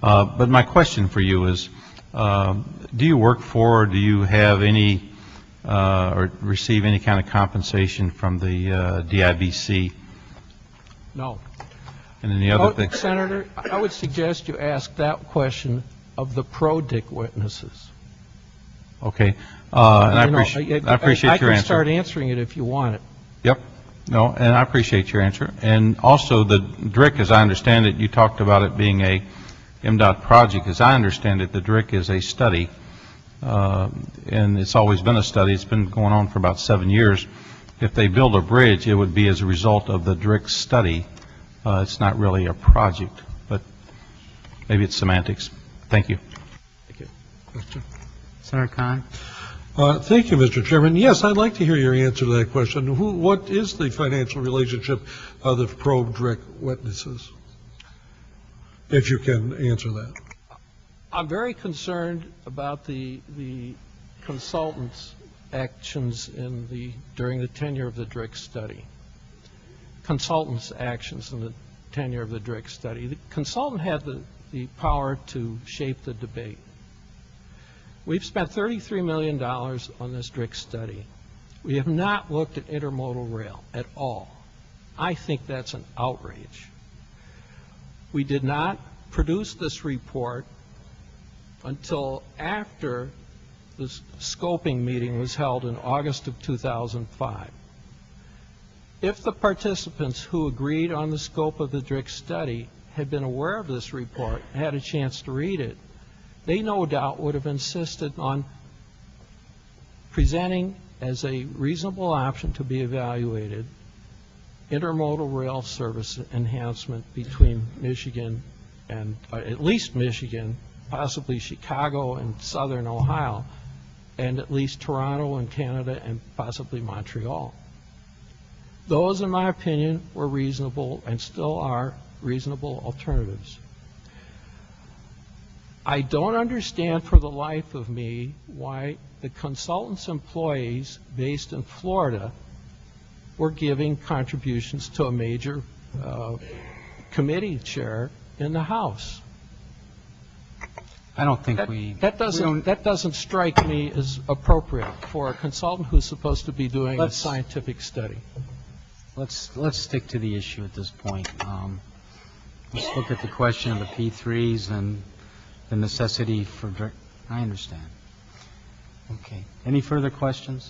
But my question for you is, do you work for, or do you have any, or receive any kind of compensation from the DIBC No. and any other Oh, things? Senator, I would suggest you ask that question of the pro-Dick witnesses. Okay, and I You know, appreciate I your can start answer. answering it if you want it. Yep, no, and I appreciate your answer. And also the DRIC, as I understand it, you talked about it being a MDOT project. As I understand it, the DRIC is a study, and it's always been a study. It's been going on for about 7 years. If they build a bridge, it would be as a result of the DRIC study. It's not really a project, but maybe it's semantics. Thank you. Thank you. Senator Khan? Thank you, Mr. Chairman. Yes, I'd like to hear your answer to that question. What is the financial relationship of the pro-DRIC witnesses? If you can answer that. I'm very concerned about the consultants' actions during the tenure of the DRIC study. Consultants' actions in the tenure of the DRIC study. The consultant had the power to shape the debate. We've spent $33 million on this DRIC study. We have not looked at intermodal rail at all. I think that's an outrage. We did not produce this report until after the scoping meeting was held in August of 2005. If the participants who agreed on the scope of the DRIC study had been aware of this report, had a chance to read it, they no doubt would have insisted on presenting as a reasonable option to be evaluated intermodal rail service enhancement between Michigan and at least Michigan, possibly Chicago and southern Ohio, and at least Toronto and Canada and possibly Montreal. Those, in my opinion, were reasonable and still are reasonable alternatives. I don't understand for the life of me why the consultants' employees based in Florida were giving contributions to a major committee chair in the House. I don't think That doesn't strike me as appropriate for a consultant who's supposed to be doing a scientific study. Let's stick to the issue at this point. Let's look at the question of the P3s and the necessity for. I understand. Okay. Any further questions?